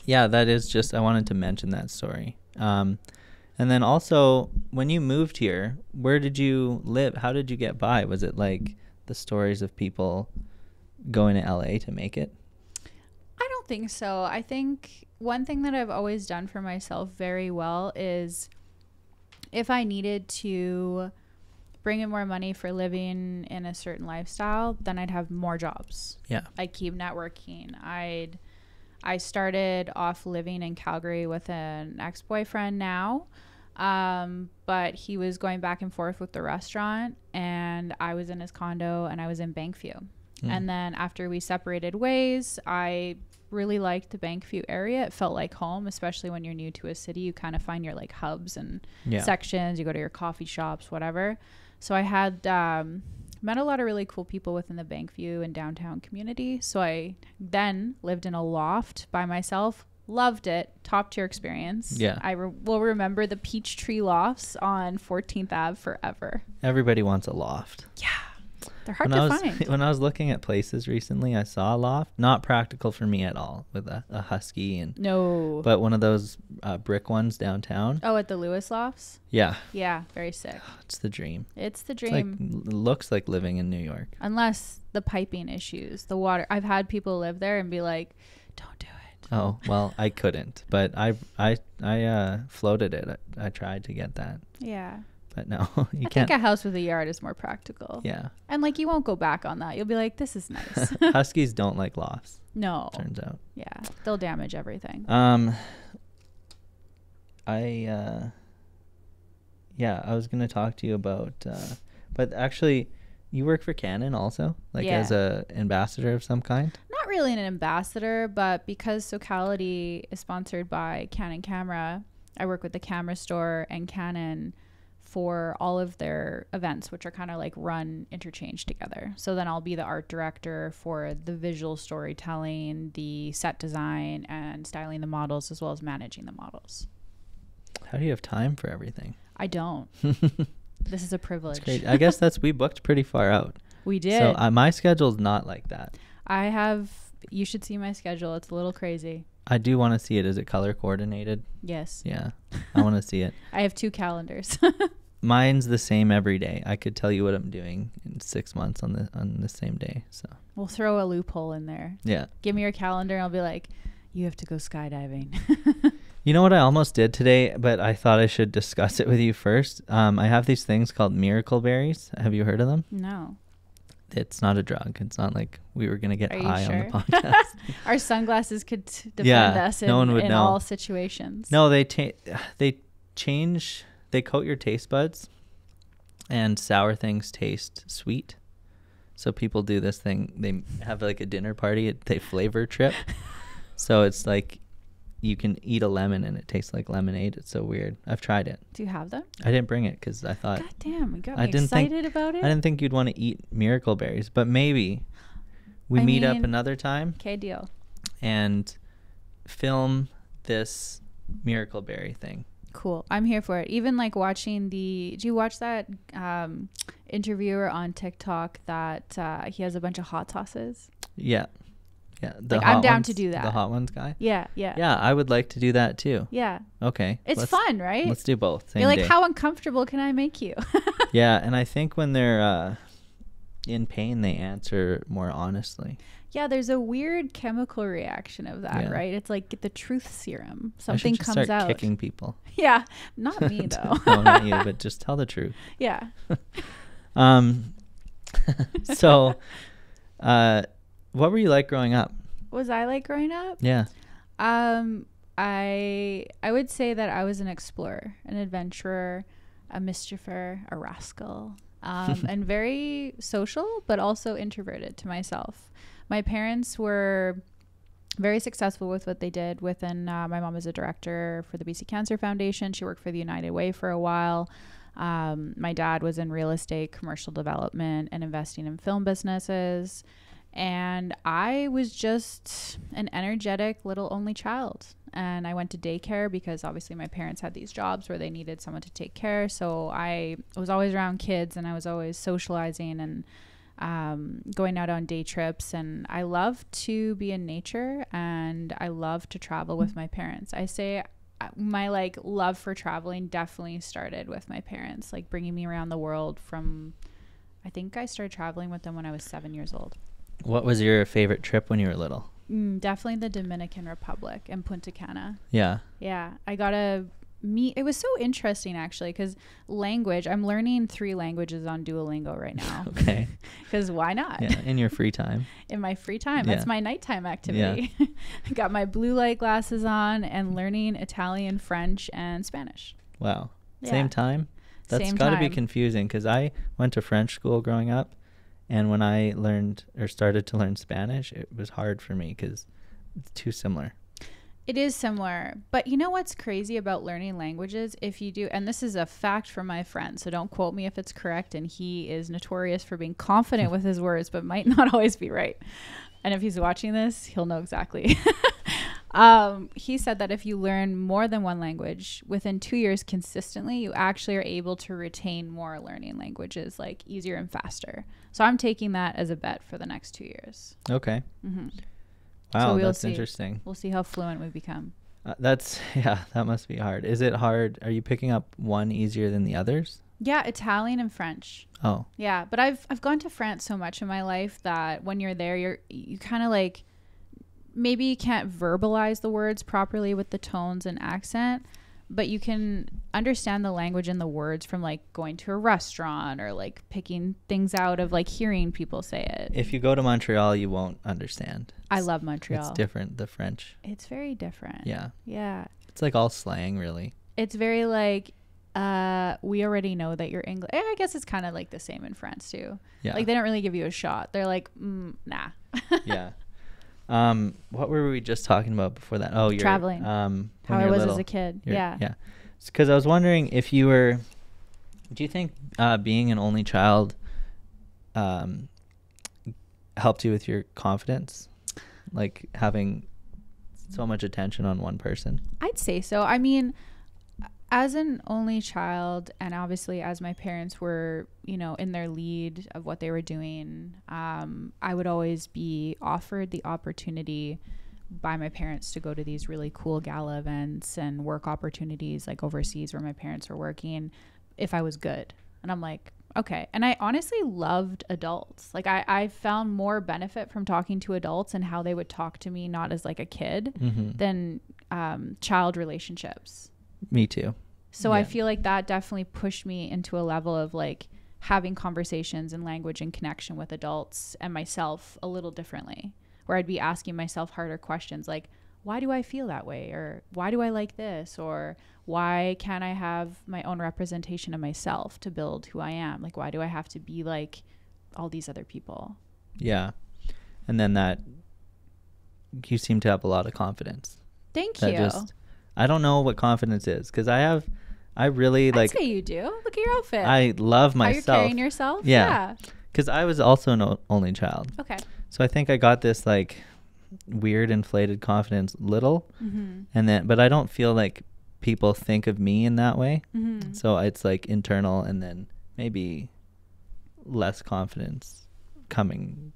Yeah, that is just, I wanted to mention that story. And then also, when you moved here, where did you live? How did you get by? Was it like the stories of people going to LA to make it? I don't think so. I think one thing that I've always done for myself very well is if I needed to bring in more money for living in a certain lifestyle, then I'd have more jobs. Yeah. I'd keep networking. I started off living in Calgary with an ex-boyfriend now. But he was going back and forth with the restaurant, and I was in his condo and I was in Bankview. And then after we separated ways, I really liked the Bankview area. It felt like home, especially when you're new to a city. You kind of find your like hubs and sections. You go to your coffee shops, whatever. So I had met a lot of really cool people within the Bankview and downtown community. So I then lived in a loft by myself. Loved it. Top tier experience. Yeah. I will remember the Peachtree Lofts on 14th Ave forever. Everybody wants a loft. Yeah. They're hard to find. When I was looking at places recently, I saw a loft. Not practical for me at all, with a husky No. but one of those brick ones downtown. Oh, at the Lewis Lofts? Yeah. Yeah, very sick. It's the dream. It's the It's like, dream. looks like living in New York. Unless the piping issues, the water. I've had people live there and be like, don't do it. Oh, well, I couldn't, but I floated it. I tried to get that, Yeah. but no, you I can't. think a house with a yard is more practical. Yeah. And like you won't go back on that. You'll be like, this is nice. Huskies don't like lofts, No. turns out. Yeah. They'll damage everything. I was going to talk to you about, but actually you work for Canon also, like Yeah. as a ambassador of some kind? Not really an ambassador, but because Socality is sponsored by Canon Camera, I work with the camera store and Canon for all of their events, which are kind of like run interchange together. So then I'll be the art director for the visual storytelling, the set design, and styling the models, as well as managing the models. How do you have time for everything? I don't. This is a privilege. It's great. I guess we booked pretty far out. We did. So my schedule's not like that. You should see my schedule. It's a little crazy. I do want to see it. Is it color coordinated? Yes. Yeah, I want to see it. I have 2 calendars. mine's the same every day. I could tell you what I'm doing in 6 months on the same day. So We'll throw a loophole in there. yeah. Give me your calendar and I'll be like, you have to go skydiving. You know what I almost did today, but I thought I should discuss it with you first. I have these things called miracle berries. Have you heard of them? No. It's not a drug. It's not like we were going to get Are you high on the sure? podcast. Our sunglasses could defend Yeah, us no one would in know. all situations. No, they coat your taste buds, and sour things taste sweet. So people do this thing. They have like a dinner party. They flavor trip. So it's like you can eat a lemon and it tastes like lemonade. It's so weird. I've tried it. Do you have them? I didn't bring it because I thought God damn, you got me I didn't think- excited about it. I didn't think you'd want to eat miracle berries, but maybe we meet up mean, another time Okay, deal. and film this miracle berry thing. Cool. I'm here for it. Even like watching did you watch that interviewer on TikTok that he has a bunch of hot sauces? Yeah. Yeah. The Like, I'm hot down ones- to do that. The hot ones guy? Yeah, yeah. Yeah, I would like to do that too. Yeah. Okay. It's fun, right? Let's do both. Same You're like, day. how uncomfortable can I make you? Yeah, and I think when they're in pain, they answer more honestly. Yeah, there's a weird chemical reaction of that, Yeah. right? It's like the truth serum. I Something should just comes start out. kicking people. Yeah, not me though. No, not you, but just tell the truth. Yeah. So, what were you like growing up? Was I like growing up? Yeah. I would say that I was an explorer, an adventurer, a mischief,er, a rascal, and very social, but also introverted to myself. My parents were very successful with what they did within, my mom is a director for the BC Cancer Foundation. She worked for the United Way for a while. My dad was in real estate, commercial development, and investing in film businesses. And I was just an energetic little only child. And I went to daycare because obviously my parents had these jobs where they needed someone to take care. So I was always around kids and I was always socializing and going out on day trips. And I love to be in nature and I love to travel with my parents. I say my like love for traveling definitely started with my parents, like bringing me around the world from, I think I started traveling with them when I was 7 years old. What was your favorite trip when you were little? Definitely the Dominican Republic and Punta Cana. Yeah. Yeah. I got to meet, it was so interesting actually, because language, I'm learning 3 languages on Duolingo right now. Okay. Because why not? Yeah, in your free time. In my free time. Yeah. That's my nighttime activity. Yeah. Got my blue light glasses on and learning Italian, French, and Spanish. Wow. Yeah. Same time? That's got to be confusing because I went to French school growing up. And when I learned or started to learn Spanish, it was hard for me because it's too similar. It is similar. But you know what's crazy about learning languages? If you do, and this is a fact from my friend, so don't quote me if it's correct, and he is notorious for being confident with his words, but might not always be right. And if he's watching this, he'll know exactly. He said that if you learn more than one language within 2 years consistently, you actually are able to retain more learning languages like easier and faster. So I'm taking that as a bet for the next 2 years. Okay. Mm-hmm. Wow, So we'll that's see. interesting. We'll see how fluent we become. Yeah, that must be hard. Is it hard? Are you picking up one easier than the others? Yeah, Italian and French. Oh. Yeah, but I've gone to France so much in my life that when you're there, you kind of like, maybe you can't verbalize the words properly with the tones and accent, but you can understand the language and the words from like going to a restaurant or like picking things out of like hearing people say it. If you go to Montreal, you won't understand. I love Montreal. It's different, the French. It's very different. Yeah. Yeah. It's like all slang, really. It's very like, we already know that you're English. I guess it's kind of like the same in France too. Yeah. Like they don't really give you a shot. They're like, nah. Yeah. What were we just talking about before that? Oh, you're traveling. How I was as a kid. Yeah. Yeah. Because I was wondering if you were. Do you think being an only child helped you with your confidence, like having so much attention on one person? I'd say so. I mean, as an only child, and obviously as my parents were, in their lead of what they were doing, I would always be offered the opportunity by my parents to go to these really cool gala events and work opportunities like overseas where my parents were working. if I was good. And I'm like, okay. And I honestly loved adults. Like I found more benefit from talking to adults and how they would talk to me, not as like a kid, than child relationships. Me too. So I feel like that definitely pushed me into a level of like having conversations and language and connection with adults and myself a little differently, where I'd be asking myself harder questions like, why do I feel that way? Or why do I like this? Or why can't I have my own representation of myself to build who I am? Like, why do I have to be like all these other people? Yeah. And then that you seem to have a lot of confidence. Thank you. I don't know what confidence is, because I really like. I'd say you do. Look at your outfit. I love myself. How you're carrying yourself. Yeah. Because I was also an only child. Okay. So I think I got this like weird inflated confidence and then, but I don't feel like people think of me in that way. So it's like internal, and then maybe less confidence coming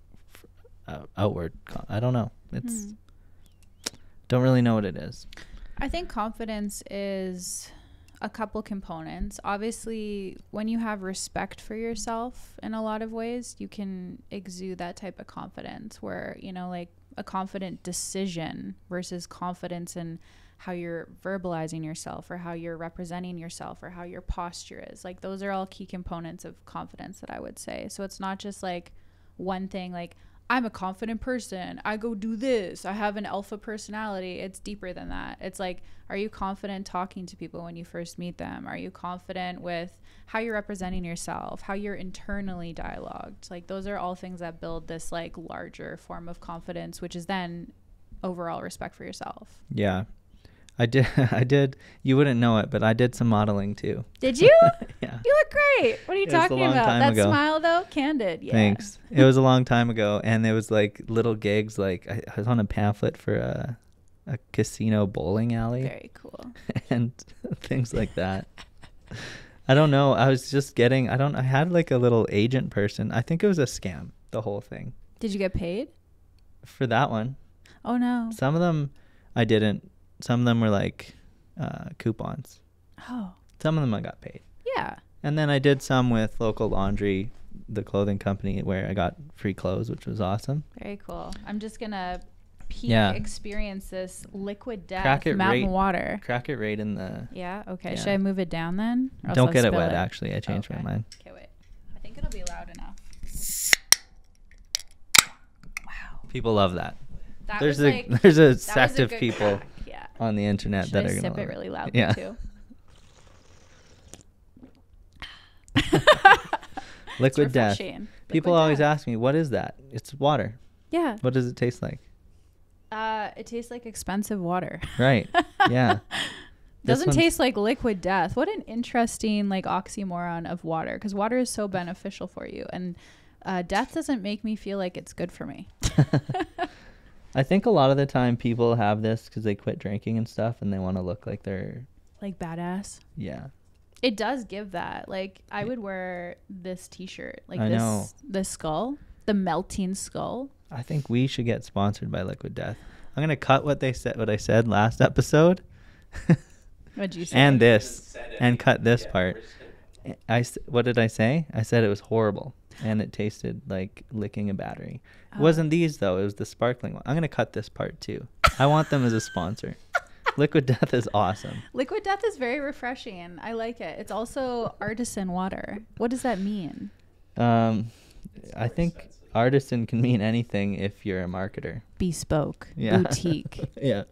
outward. I don't know. It's don't really know what it is. I think confidence is a couple components. Obviously, when you have respect for yourself in a lot of ways, you can exude that type of confidence where, you know, like a confident decision versus confidence in how you're verbalizing yourself or how you're representing yourself or how your posture is. Like those are all key components of confidence that I would say. So it's not just like one thing, like I'm a confident person, I go do this, I have an alpha personality. It's deeper than that. It's like, are you confident talking to people when you first meet them? Are you confident with how you're representing yourself, how you're internally dialogued? Like those are all things that build this like larger form of confidence, which is then overall respect for yourself. Yeah. I did. You wouldn't know it, but I did some modeling too. Did you? Yeah. You look great. What are you talking about? That ago. Smile though, candid. Yeah. Thanks. It was a long time ago, and it was like little gigs. Like I was on a pamphlet for a casino bowling alley. Very cool. And things like that. I don't know. I was just getting. I had like a little agent person. I think it was a scam. The whole thing. Did you get paid? For that one. Oh no. Some of them, I didn't. Some of them were like coupons. Oh. Some of them I got paid. Yeah. And then I did some with Local Laundry, the clothing company, where I got free clothes, which was awesome. Very cool. I'm just going to experience this liquid death mountain water. Crack it right in the... Yeah? Okay. Yeah. Should I move it down then? Or Don't get it wet, actually. I changed my mind. Okay, wait. I think it'll be loud enough. Wow. People love that. There's like, a sect of people crack. Yeah. on the internet that are going to sip it really loudly too? Liquid death. People always ask me, what is that? It's water. Yeah. What does it taste like? It tastes like expensive water. Right. Yeah. Doesn't taste like liquid death. What an interesting like oxymoron of water, because water is so beneficial for you, and death doesn't make me feel like it's good for me. I think a lot of the time people have this because they quit drinking and stuff, and they want to look like they're like badass. Yeah. It does give that. Like I would wear this t-shirt, like this skull, the melting skull. I think we should get sponsored by Liquid Death. I'm going to cut what I said last episode. What'd you say? And this, and cut this part. What did I say? I said it was horrible, and it tasted like licking a battery. It wasn't these, though. It was the sparkling one. I'm going to cut this part, too. I want them as a sponsor. Liquid Death is awesome. Liquid Death is very refreshing. I like it. It's also artisan water. What does that mean? I think artisan can mean anything if you're a marketer. Bespoke. Yeah. Boutique. Yeah.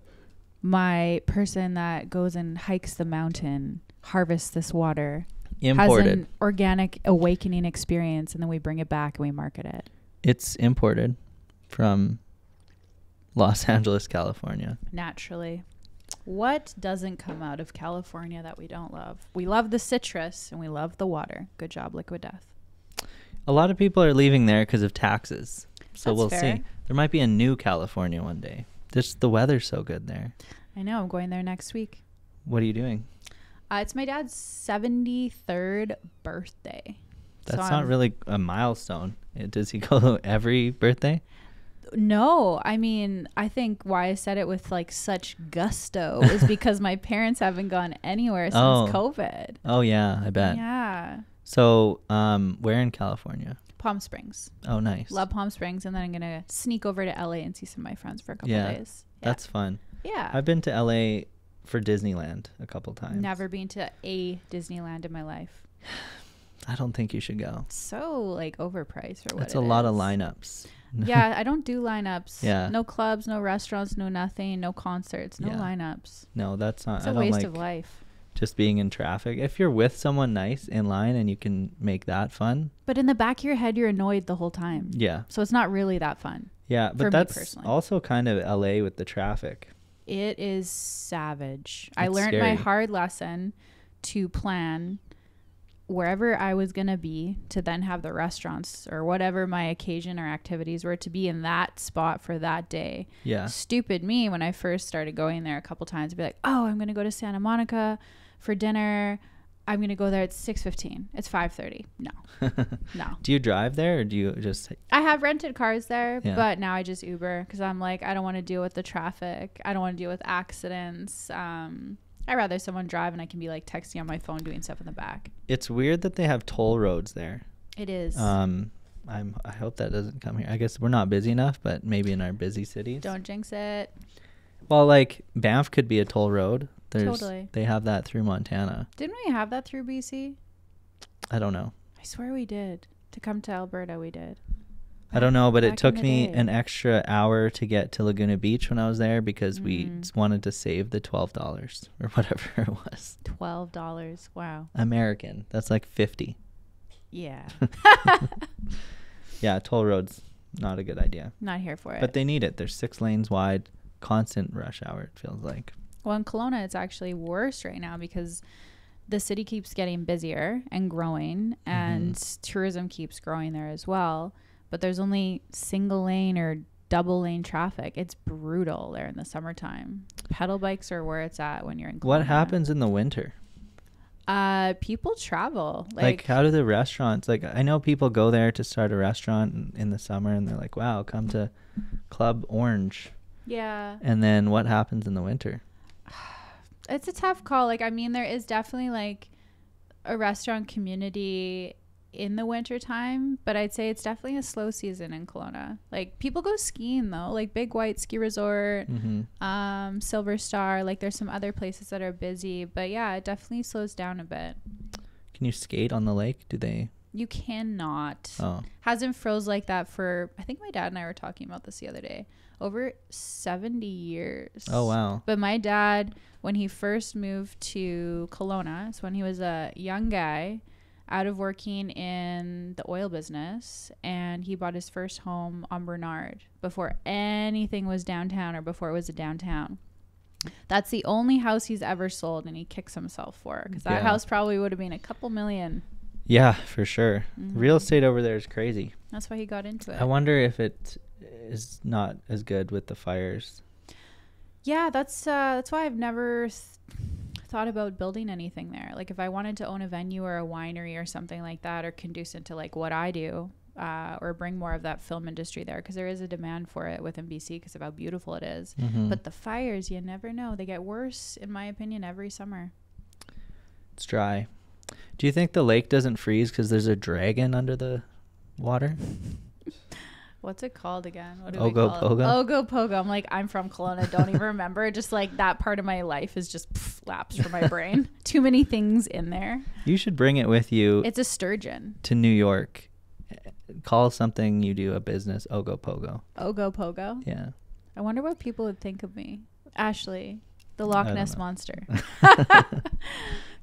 My person that goes and hikes the mountain, harvests this water, Imported. has an organic awakening experience, and then we bring it back and we market it. It's imported from Los Angeles, California. Naturally. What doesn't come out of California that we don't love? We love the citrus and we love the water. Good job, Liquid Death. A lot of people are leaving there because of taxes. So That's we'll fair. see. There might be a new California one day. The weather's so good there. I know. I'm going there next week. What are you doing? It's my dad's 73rd birthday. That's not really a milestone. Does he go every birthday? No, I mean, I think why I said it with like such gusto is because my parents haven't gone anywhere since COVID. Oh yeah, I bet. Yeah. So, where in California? Palm Springs. Oh, nice. Love Palm Springs, and then I'm gonna sneak over to LA and see some of my friends for a couple days. Yeah. That's fun. Yeah. I've been to LA for Disneyland a couple times. Never been to a Disneyland in my life. I don't think you should go. It's so like overpriced for what It's a lot of lineups. Yeah, I don't do lineups. Yeah. No clubs, no restaurants, no nothing, no concerts, no Yeah. lineups. No, that's not. It's I a don't waste like of life. just being in traffic. If you're with someone nice in line and you can make that fun. But in the back of your head, you're annoyed the whole time. Yeah. So it's not really that fun. Yeah, for but me that's personally. also kind of LA with the traffic. It is savage. I It's learned my scary. hard lesson to plan wherever I was going to be to then have the restaurants or whatever my occasion or activities were to be in that spot for that day. Yeah. Stupid me when I first started going there a couple times, be like, oh, I'm going to go to Santa Monica for dinner. I'm going to go there at 6:15. It's 5:30. No. Do you drive there or do you just... I have rented cars there, Yeah. but now I just Uber because I'm like, I don't want to deal with the traffic. I don't want to deal with accidents. I'd rather someone drive and I can be like texting on my phone doing stuff in the back. It's weird that they have toll roads there. It is. I hope that doesn't come here. I guess we're not busy enough, but maybe in our busy cities. Don't jinx it. Well, like Banff could be a toll road. Totally. They have that through Montana. Didn't we have that through BC? I don't know. I swear we did. To come to Alberta, we did. I don't know, but it Back took in the me day. an extra hour to get to Laguna Beach when I was there because we Mm. just wanted to save the $12 or whatever it was. $12. Wow. American. That's like 50. Yeah. Yeah, toll roads, not a good idea. Not here for it. But they need it. They're 6 lanes wide, constant rush hour, it feels like. Well, in Kelowna, it's actually worse right now because the city keeps getting busier and growing, and tourism keeps growing there as well. But there's only single lane or double lane traffic. It's brutal there in the summertime. Pedal bikes are where it's at when you're in Kelowna. What happens in the winter? People travel. Like how do the restaurants, like I know people go there to start a restaurant in the summer and they're like, wow, come to Club Orange. Yeah. And then what happens in the winter? It's a tough call. Like, I mean, there is definitely like a restaurant community in the winter time, but I'd say it's definitely a slow season in Kelowna. Like, people go skiing though, like Big White Ski Resort, Silver Star. Like, there's some other places that are busy, but yeah, it definitely slows down a bit. Can you skate on the lake? Do they? You cannot. Oh, Hasn't froze like that for, I think my dad and I were talking about this the other day, over 70 years. oh wow. But my dad, when he first moved to Kelowna, so when he was a young guy out of working in the oil business, and he bought his first home on Bernard before anything was downtown or before it was a downtown. That's the only house he's ever sold, and he kicks himself for, because that Yeah. house probably would have been a couple million. Yeah, for sure. Real estate over there is crazy. That's why he got into it. I wonder if it is not as good with the fires. Yeah, that's why I've never thought about building anything there. Like, if I wanted to own a venue or a winery or something like that, or conducive to like what I do, or bring more of that film industry there, because there is a demand for it within BC because of how beautiful it is. But the fires, you never know. They get worse, in my opinion, every summer. It's dry. Do you think the lake doesn't freeze because there's a dragon under the water? What's it called again? What do we call it? Ogopogo? Ogopogo. I'm like, I'm from Kelowna. Don't even remember. Just like that part of my life is just lapsed from my brain. Too many things in there. You should bring it with you It's a sturgeon. to New York. Call something you do a business Ogopogo. Ogopogo. Yeah. I wonder what people would think of me. Ashley, the Loch I don't Ness know. monster.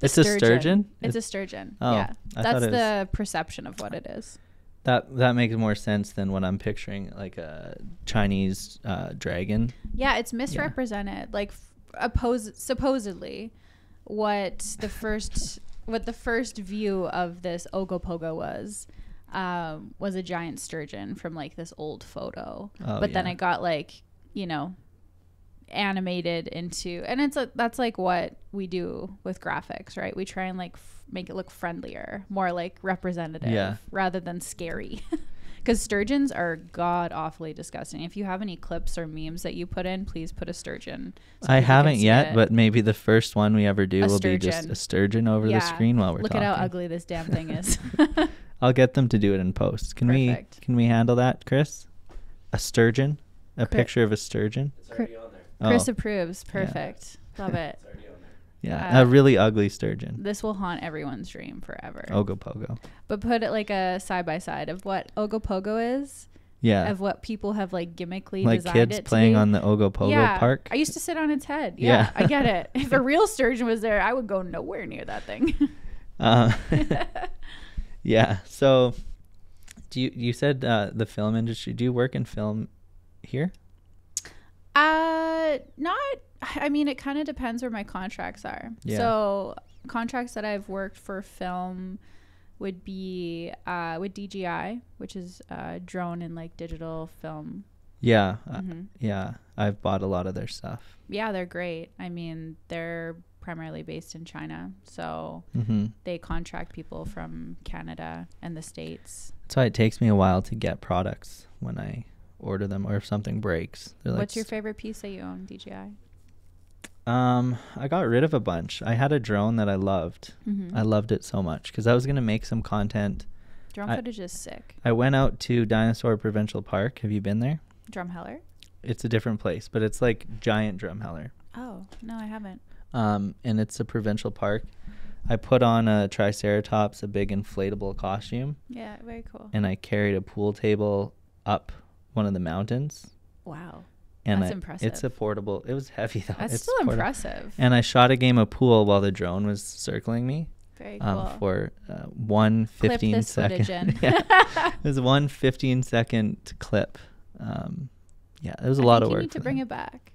It's a sturgeon? It's a sturgeon. Oh, Yeah. I That's thought it was- the perception of what it is. That makes more sense than what I'm picturing, like a Chinese dragon. Yeah, it's misrepresented. Like, supposedly, what the first view of this Ogopogo was a giant sturgeon from like this old photo. Oh, But then yeah. it got like, animated into, and that's like what we do with graphics, right? We try and like make it look friendlier, more like representative, Yeah. rather than scary. Because sturgeons are god awfully disgusting. If you have any clips or memes that you put in, please put a sturgeon. So I people can haven't see yet, it. but maybe the first one we ever do will be just sturgeon. a sturgeon over the screen while we're Look talking. at how ugly this damn thing is. I'll get them to do it in post. Perfect. Can we handle that, Chris? A sturgeon? A Chri- picture of a sturgeon? It's already on there. Chris Oh, approves. Perfect. Love it. It's already on there. yeah, a really ugly sturgeon. This will haunt everyone's dream forever. Ogopogo. But put it like a side by side of what Ogopogo is, Yeah. of what people have like gimmickly Like designed kids it to playing be. on the Ogopogo park. I used to sit on its head. Yeah. Yeah, I get it. If a real sturgeon was there, I would go nowhere near that thing. Yeah. So you said the film industry. Do you work in film here? Not. I mean, it kind of depends where my contracts are. Yeah. So contracts that I've worked for film would be with DJI, which is drone and like digital film. Yeah. Mhm. Yeah. I've bought a lot of their stuff. Yeah, they're great. I mean, they're primarily based in China, so Mm-hmm. they contract people from Canada and the States. That's why it takes me a while to get products when I order them, or if something breaks. They're like, What's your favorite piece that you own, DJI? I got rid of a bunch. I had a drone that I loved. Mm-hmm. I loved it so much because I was gonna make some content. Drone footage is sick. I went out to Dinosaur Provincial Park. Have you been there? Drumheller? It's a different place, but it's like giant drumheller. Oh, no, I haven't. And it's a provincial park. I put on a Triceratops, a big inflatable costume, Yeah, very cool. and I carried a pool table up one of the mountains. Wow. And That's impressive. It's a portable. It was heavy though. That's It's still portable. impressive. And I shot a game of pool while the drone was circling me. Very cool. For one Clip 15 this second. footage in. Yeah. It was 1 15-second clip. Yeah, it was a lot of work. You need to for bring that. it back.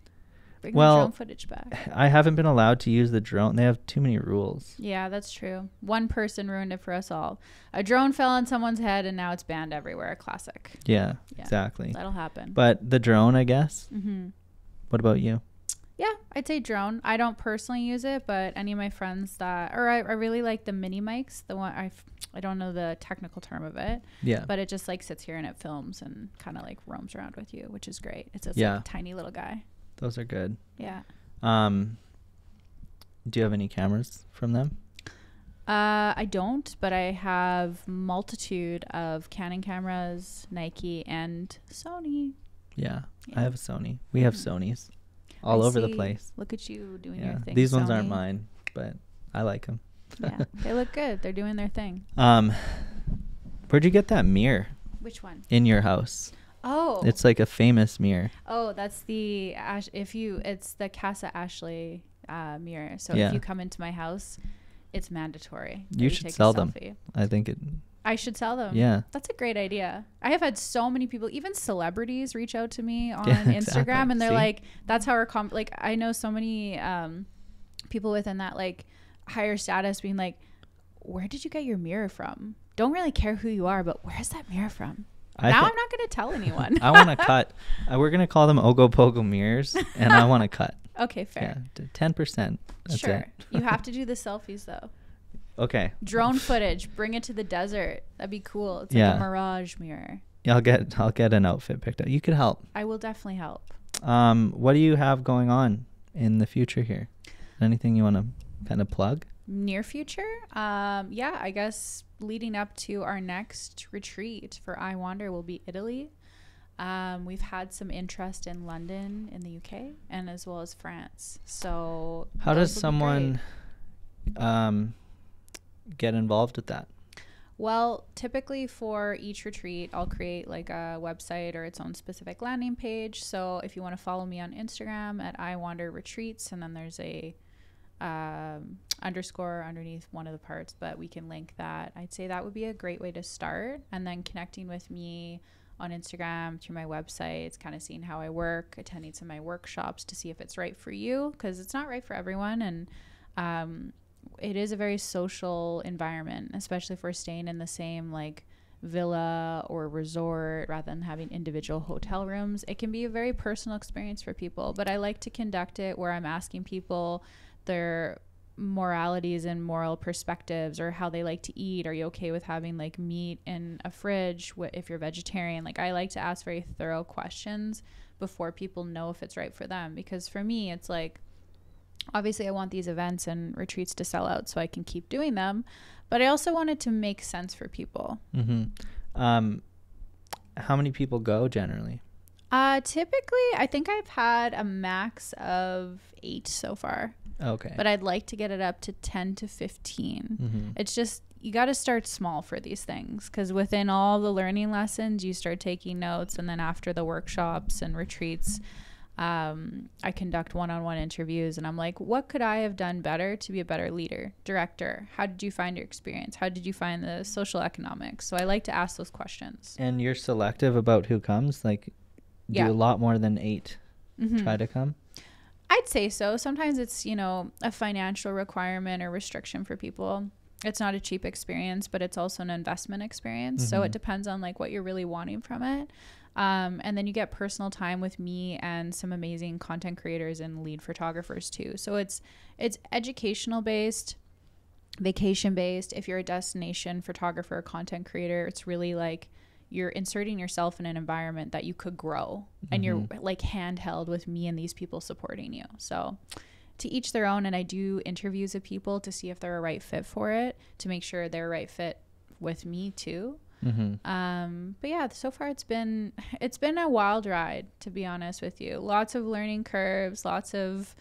Bring Well, the drone footage back. I haven't been allowed to use the drone. They have too many rules. Yeah, that's true. One person ruined it for us all. A drone fell on someone's head and now it's banned everywhere. Classic. Yeah, Yeah. exactly. That'll happen. But the drone, I guess. Mm-hmm. What about you? Yeah, I'd say drone. I don't personally use it, but any of my friends that, or I really like the mini mics. The one I don't know the technical term of it, Yeah. but it just like sits here and it films and kind of like roams around with you, which is great. It's just Yeah. like a tiny little guy. Those are good. Yeah. Do you have any cameras from them? I don't, but I have multitude of Canon cameras, Nike, and Sony. Yeah. Yeah. I have a Sony. We have Sonys all I over the see. place. Look at you doing Yeah. your thing. These ones aren't Sony. mine, but I like them. Yeah, they look good. They're doing their thing. Where'd you get that mirror Which one? in your house? Oh, It's like a famous mirror. oh, that's the it's the Casa Ashley mirror. So Yeah. if you come into my house, it's mandatory. that You should take a sell them. selfie. I think it. I should sell them. Yeah. That's a great idea. I have had so many people, even celebrities, reach out to me on Yeah, Instagram, exactly. and they're See? like, "That's how our like." I know so many people within that like higher status being like, "Where did you get your mirror from? Don't really care who you are, but where's that mirror from?" Now I'm not going to tell anyone. I want to cut. We're gonna call them Ogopogo mirrors, and I want to cut. Okay, fair. Yeah, 10%. That's Sure. it. You have to do the selfies though. Okay. Drone footage. Bring it to the desert. That'd be cool. It's Yeah. like a mirage mirror. Yeah, I'll get an outfit picked out. You could help. I will definitely help. What do you have going on in the future here? Anything you want to kind of plug? Near future, yeah, I guess leading up to our next retreat for I Wander will be Italy. We've had some interest in London in the UK and as well as France. So How those does will be someone great. get involved with that? Well, typically for each retreat, I'll create like a website or its own specific landing page. So if you want to follow me on Instagram at I Wander Retreats, and then there's a underscore underneath one of the parts, but we can link that. I'd say that would be a great way to start, and then connecting with me on Instagram through my website. It's kind of seeing how I work, attending some of my workshops to see if it's right for you, because it's not right for everyone. And it is a very social environment, especially if we're staying in the same like villa or resort rather than having individual hotel rooms. It can be a very personal experience for people, but I like to conduct it where I'm asking people their moralities and moral perspectives, or how they like to eat. Are you okay with having like meat in a fridge if you're vegetarian? Like, I like to ask very thorough questions before people know if it's right for them, because for me it's like, obviously I want these events and retreats to sell out so I can keep doing them, but I also want it to make sense for people. How many people go generally? Typically, I think I've had a max of 8 so far. Okay. But I'd like to get it up to 10 to 15. It's just, you got to start small for these things, because within all the learning lessons, you start taking notes. And then after the workshops and retreats, I conduct one-on-one interviews, and I'm like, what could I have done better to be a better leader, director? How did you find your experience? How did you find the social economics? So I like to ask those questions. And you're selective about who comes? Like, do a lot more than 8 try to come? I'd say so. Sometimes it's, a financial requirement or restriction for people. It's not a cheap experience, but it's also an investment experience. So it depends on like what you're really wanting from it. And then you get personal time with me and some amazing content creators and lead photographers too. So it's educational based, vacation based. If you're a destination photographer or content creator, it's really like you're inserting yourself in an environment that you could grow, and you're like handheld with me and these people supporting you. So to each their own. And I do interviews of people to see if they're a right fit for it, to make sure they're a right fit with me too. But yeah, so far it's been a wild ride, to be honest with you. Lots of learning curves, lots of,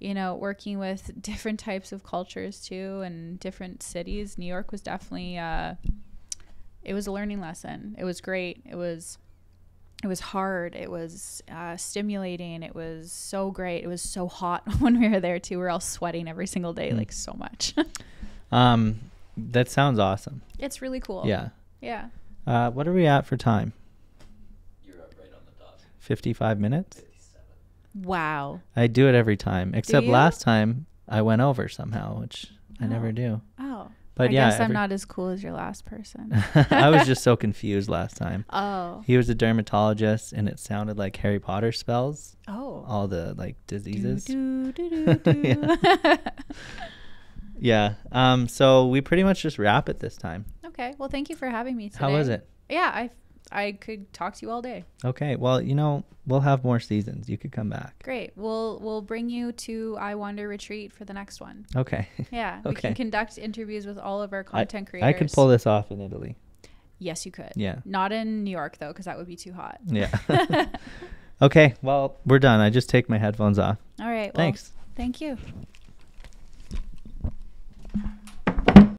working with different types of cultures too, and different cities. New York was definitely, it was a learning lesson. It was great. It was hard. It was stimulating. It was so great. It was so hot when we were there too. We were all sweating every single day, like so much. That sounds awesome. It's really cool. Yeah. Yeah. What are we at for time? You're up right on the dot. 55 minutes? 57. Wow. I do it every time, except you? last time I went over somehow, which I never do. Oh. But I guess I'm not as cool as your last person. I was just so confused last time. Oh. He was a dermatologist, and it sounded like Harry Potter spells. Oh. All the like diseases. Do, do, do, do, do. Yeah. So we pretty much just wrap it this time. Okay. Well, thank you for having me today. How was it? Yeah, I could talk to you all day. Okay. Well, we'll have more seasons. You could come back. Great. We'll bring you to I Wander Retreat for the next one. Okay. Yeah. We Okay. can conduct interviews with all of our content creators. I could pull this off in Italy. Yes, you could. Yeah. Not in New York though, because that would be too hot. Yeah. Okay. Well, we're done. I just take my headphones off. All right. Well, Thanks. Thank you.